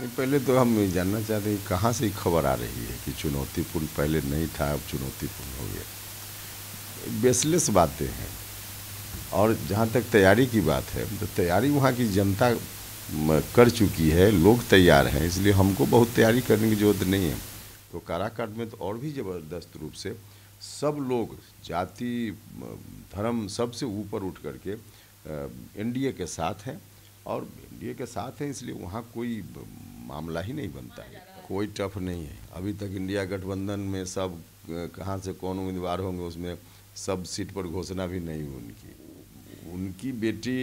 नहीं, पहले तो हम ये जानना चाहते हैं कहाँ से खबर आ रही है कि चुनौतीपूर्ण पहले नहीं था, अब चुनौतीपूर्ण हो गया। बेसलेस बातें हैं। और जहाँ तक तैयारी की बात है तो तैयारी वहाँ की जनता कर चुकी है, लोग तैयार हैं, इसलिए हमको बहुत तैयारी करने की ज़रूरत नहीं है। तो काराकाट में तो और भी ज़बरदस्त रूप से सब लोग जाति धर्म सबसे ऊपर उठ करके एनडीए के साथ हैं और एनडीए के साथ हैं, इसलिए वहाँ कोई मामला ही नहीं बनता है। कोई टफ नहीं है। अभी तक इंडिया गठबंधन में सब कहाँ से कौन उम्मीदवार होंगे उसमें सब सीट पर घोषणा भी नहीं हुई। उनकी बेटी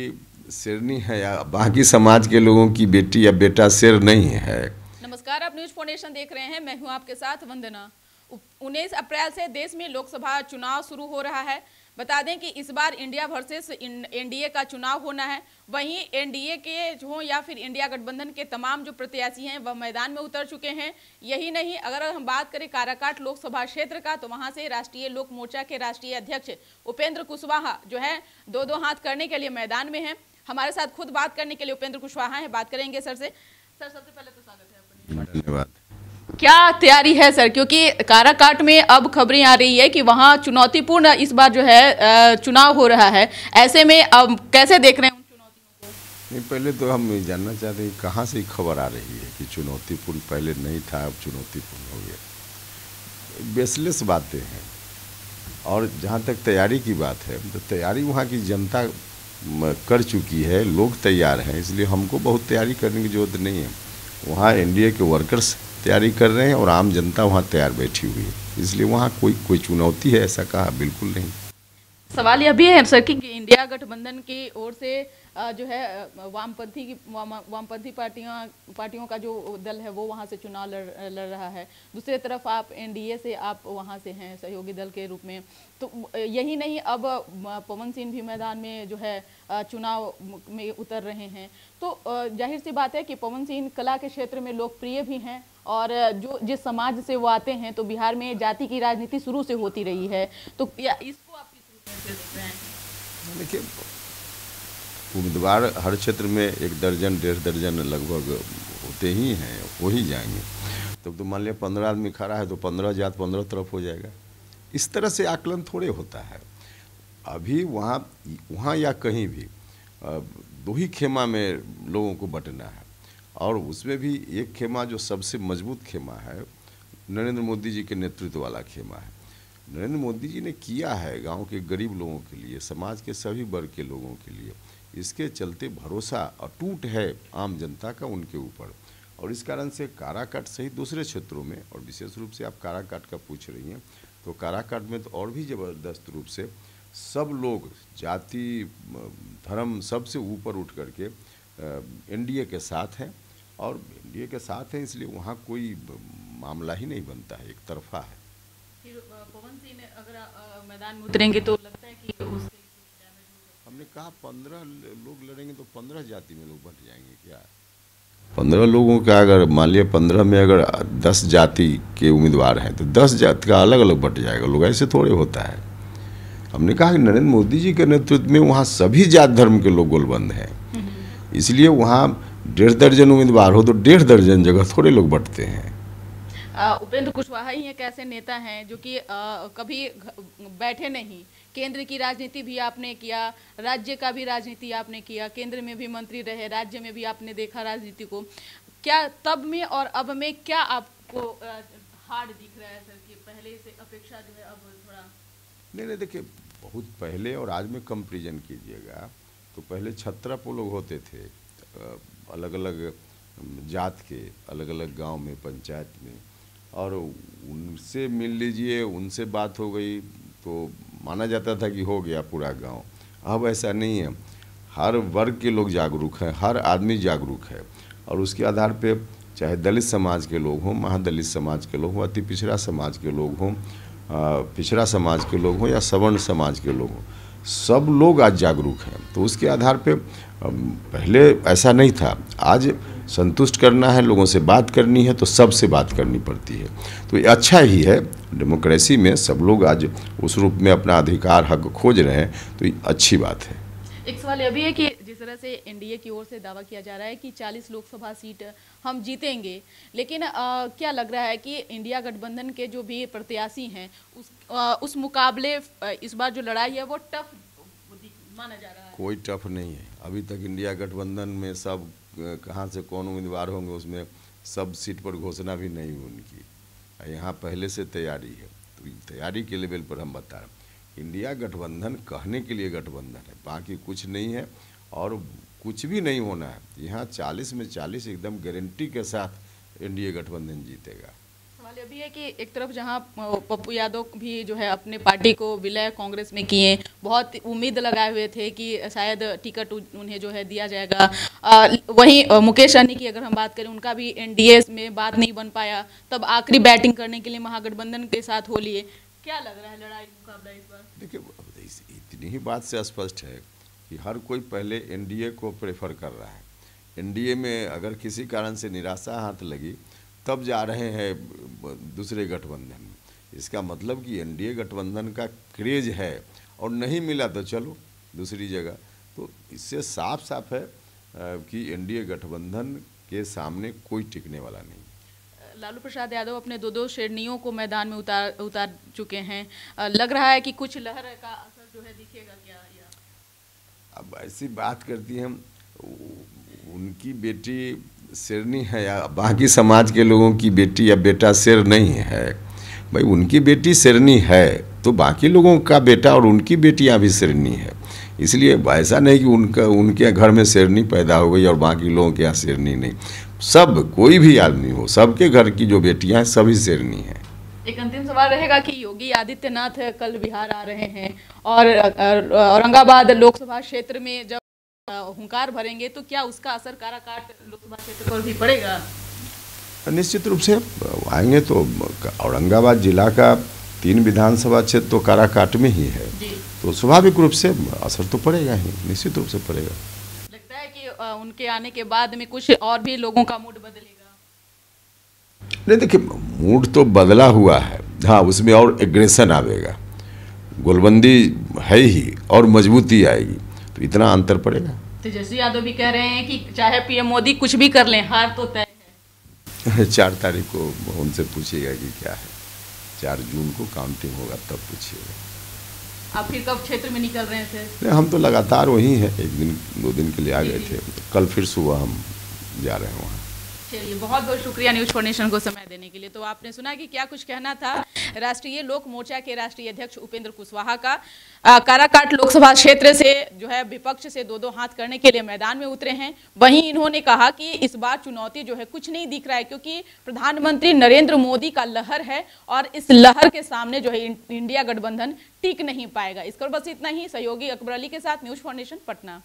शेरनी है या बाकी समाज के लोगों की बेटी या बेटा शेर नहीं है। नमस्कार, आप न्यूज फाउंडेशन देख रहे हैं। मैं हूं आपके साथ वंदना। 19 अप्रैल से देश में लोकसभा चुनाव शुरू हो रहा है। बता दें कि इस बार इंडिया वर्सेस एनडीए का चुनाव होना है। वहीं एनडीए के हो या फिर इंडिया गठबंधन के तमाम जो प्रत्याशी हैं वह मैदान में उतर चुके हैं। यही नहीं, अगर हम बात करें काराकाट लोकसभा क्षेत्र का तो वहां से राष्ट्रीय लोक मोर्चा के राष्ट्रीय अध्यक्ष उपेंद्र कुशवाहा जो है दो हाथ करने के लिए मैदान में है। हमारे साथ खुद बात करने के लिए उपेंद्र कुशवाहा है। बात करेंगे सर से। सर, सबसे पहले तो स्वागत है आपका। धन्यवाद। क्या तैयारी है सर, क्योंकि काराकाट में अब खबरें आ रही है कि वहां चुनौतीपूर्ण इस बार जो है चुनाव हो रहा है, ऐसे में अब कैसे देख रहे हैं उन चुनौतियों को? नहीं, पहले तो हम ये जानना चाहते हैं कहाँ से खबर आ रही है कि चुनौतीपूर्ण पहले नहीं था, अब चुनौतीपूर्ण हो गया। बेसलेस बातें हैं। और जहाँ तक तैयारी की बात है तो तैयारी वहाँ की जनता कर चुकी है, लोग तैयार हैं, इसलिए हमको बहुत तैयारी करने की ज़रूरत नहीं है। वहाँ एनडीए के वर्कर्स तैयारी कर रहे हैं और आम जनता वहाँ तैयार बैठी हुई है, इसलिए वहाँ कोई चुनौती है ऐसा कहा बिल्कुल नहीं। सवाल यह भी है सर कि इंडिया गठबंधन की ओर से जो है वामपंथी पार्टियों का जो दल है वो वहाँ से चुनाव लड़ रहा है। दूसरी तरफ आप एनडीए से आप वहाँ से हैं सहयोगी दल के रूप में। तो यही नहीं, अब पवन सिंह भी मैदान में जो है चुनाव में उतर रहे हैं। तो जाहिर सी बात है कि पवन सिंह कला के क्षेत्र में लोकप्रिय भी हैं और जो जिस समाज से वो आते हैं, तो बिहार में जाति की राजनीति शुरू से होती रही है। तो इसको आप देखिए, उम्मीदवार हर क्षेत्र में 1 दर्जन 1.5 दर्जन लगभग होते ही हैं, हो ही जाएंगे। तो मान लिया 15 आदमी खड़ा है तो 15 जात 15 तरफ हो जाएगा। इस तरह से आकलन थोड़े होता है। अभी वहाँ या कहीं भी 2 ही खेमा में लोगों को बंटना है और उसमें भी एक खेमा जो सबसे मजबूत खेमा है नरेंद्र मोदी जी के नेतृत्व वाला खेमा है। नरेंद्र मोदी जी ने किया है गांव के गरीब लोगों के लिए, समाज के सभी वर्ग के लोगों के लिए। इसके चलते भरोसा अटूट है आम जनता का उनके ऊपर। और इस कारण से काराकाट सहित दूसरे क्षेत्रों में, और विशेष रूप से आप काराकाट का पूछ रही हैं, तो काराकाट में तो और भी ज़बरदस्त रूप से सब लोग जाति धर्म सबसे ऊपर उठ करके एनडीए के साथ हैं और एनडीए के साथ हैं, इसलिए वहाँ कोई मामला ही नहीं बनता है, एक तरफा है। पवन सिंह अगर मैदान में उतरेंगे तो लगता है कि हमने कहा 15 लोग लड़ेंगे तो 15 जाति में लोग बंट जाएंगे क्या? 15 लोगों का अगर मान लिया 15 में अगर 10 जाति के उम्मीदवार हैं तो 10 जाति का अलग अलग बंट जाएगा। लोग ऐसे थोड़े होता है। हमने कहा कि नरेंद्र मोदी जी के नेतृत्व में वहाँ सभी जात धर्म के लोग गोलबंद हैं, इसलिए वहाँ 1.5 दर्जन उम्मीदवार हो तो 1.5 दर्जन जगह थोड़े लोग बंटते हैं। उपेंद्र कुशवाहा ही एक ऐसे नेता हैं जो कि कभी बैठे नहीं। केंद्र की राजनीति भी आपने किया, राज्य का भी राजनीति आपने किया, केंद्र में भी मंत्री रहे, राज्य में भी आपने देखा राजनीति को। क्या तब में और अब में क्या आपको हार्ड दिख रहा है सर कि पहले से अपेक्षा जो है अब थोड़ा? नहीं, देखिए, बहुत पहले और आज में कंपेरिजन कीजिएगा तो पहले 17 लोग होते थे अलग अलग जात के, अलग अलग गांव में, पंचायत में, और उनसे मिल लीजिए, उनसे बात हो गई तो माना जाता था कि हो गया पूरा गांव। अब ऐसा नहीं है। हर वर्ग के लोग जागरूक हैं, हर आदमी जागरूक है और उसके आधार पे चाहे दलित समाज के लोग हों, महादलित समाज के लोग हों, अति पिछड़ा समाज के लोग हों, पिछड़ा समाज के लोग हों या सवर्ण समाज के लोग हों, सब लोग आज जागरूक हैं। तो उसके आधार पे पहले ऐसा नहीं था। आज संतुष्ट करना है, लोगों से बात करनी है तो सबसे बात करनी पड़ती है। तो ये अच्छा ही है, डेमोक्रेसी में सब लोग आज उस रूप में अपना अधिकार हक खोज रहे हैं, तो ये अच्छी बात है। एक सवाल यह भी है कि जिस जिस तरह से एनडीए की ओर से दावा किया जा रहा है कि 40 लोकसभा सीट हम जीतेंगे, लेकिन क्या लग रहा है कि इंडिया गठबंधन के जो भी प्रत्याशी हैं उस मुकाबले इस बार जो लड़ाई है वो टफ माना जा रहा है? कोई टफ नहीं है। अभी तक इंडिया गठबंधन में सब कहाँ से कौन उम्मीदवार होंगे उसमें सब सीट पर घोषणा भी नहीं हुई उनकी। यहाँ पहले से तैयारी है, तो तैयारी के लेवल पर हम बता रहे हैं। इंडिया गठबंधन कहने के लिए गठबंधन है, बाकी कुछ नहीं है और कुछ भी नहीं होना है। यहाँ 40 में 40 एकदम गारंटी के साथ एनडीए गठबंधन जीतेगा। सवाल अभी है कि एक तरफ जहां पप्पू यादव भी जो है अपने पार्टी को विलय कांग्रेस में किए, बहुत उम्मीद लगाए हुए थे कि शायद टिकट उन्हें जो है दिया जाएगा। वहीं मुकेश सहनी की अगर हम बात करें, उनका भी एनडीए में बात नहीं बन पाया, तब आखिरी बैटिंग करने के लिए महागठबंधन के साथ हो लिए। क्या लग रहा है लड़ाई मुकाबला इस बार? देखिए, इतनी ही बात से स्पष्ट है कि हर कोई पहले एनडीए को प्रेफर कर रहा है। एनडीए में अगर किसी कारण से निराशा हाथ लगी तब जा रहे हैं दूसरे गठबंधन में। इसका मतलब कि एनडीए गठबंधन का क्रेज है और नहीं मिला तो चलो दूसरी जगह। तो इससे साफ साफ है कि एनडीए गठबंधन के सामने कोई टिकने वाला नहीं। लालू प्रसाद यादव अपने दो श्रेणियों को मैदान में उतार चुके हैं। लग रहा है कि कुछ लहर का असर जो है दिखेगा क्या? अब ऐसी बात करती हैं, उनकी बेटी शेरनी है या बाकी समाज के लोगों की बेटी या बेटा शेर नहीं है। भाई उनकी बेटी शेरनी है तो बाकी लोगों का बेटा और उनकी बेटियां भी शेरनी है। इसलिए ऐसा नहीं कि उनके घर में शेरनी पैदा हो गई और बाकी लोगों के यहाँ शेरनी नहीं। सब कोई भी आदमी हो, सबके घर की जो बेटियां हैं सभी शेरनी हैं। एक अंतिम सवाल रहेगा कि योगी आदित्यनाथ कल बिहार आ रहे हैं और औरंगाबाद लोकसभा क्षेत्र में जब हुंकार भरेंगे तो क्या उसका असर काराकाट लोकसभा क्षेत्र पर भी पड़ेगा? निश्चित रूप से आएंगे तो औरंगाबाद जिला का 3 विधानसभा क्षेत्र तो काराकाट में ही है, तो स्वाभाविक रूप से असर तो पड़ेगा ही, निश्चित रूप से पड़ेगा। लगता है कि उनके आने के बाद में कुछ और भी लोगों का मूड बदलेगा? नहीं, देखिए मूड तो बदला हुआ है, हाँ उसमें और एग्रेशन आवेगा, गोलबंदी है ही और मजबूती आएगी, तो इतना अंतर पड़ेगा। तेजस्वी यादव भी कह रहे हैं कि चाहे पीएम मोदी कुछ भी कर लें, हार तो तय है। 4 तारीख को उनसे पूछिएगा कि क्या है, 4 जून को काउंटिंग होगा तब पूछिएगा। आप फिर कब क्षेत्र में निकल रहे थे? नहीं, हम तो लगातार वहीं हैं, 1 दिन 2 दिन के लिए आ गए थे, कल फिर सुबह हम जा रहे हैं वहाँ। चलिए, बहुत बहुत शुक्रिया न्यूज़ फॉरनेशन को समय देने के लिए। तो आपने सुना कि क्या कुछ कहना था राष्ट्रीय लोक मोर्चा के राष्ट्रीय अध्यक्ष उपेंद्र कुशवाहा का। काराकाट लोकसभा क्षेत्र से जो है विपक्ष से 2-2 हाथ करने के लिए मैदान में उतरे हैं। वहीं इन्होंने कहा कि इस बार चुनौती जो है कुछ नहीं दिख रहा है, क्योंकि प्रधानमंत्री नरेंद्र मोदी का लहर है और इस लहर के सामने जो है इंडिया गठबंधन टिक नहीं पाएगा। इस पर बस इतना ही। सहयोगी अकबर अली के साथ न्यूज़ फॉरनेशन, पटना।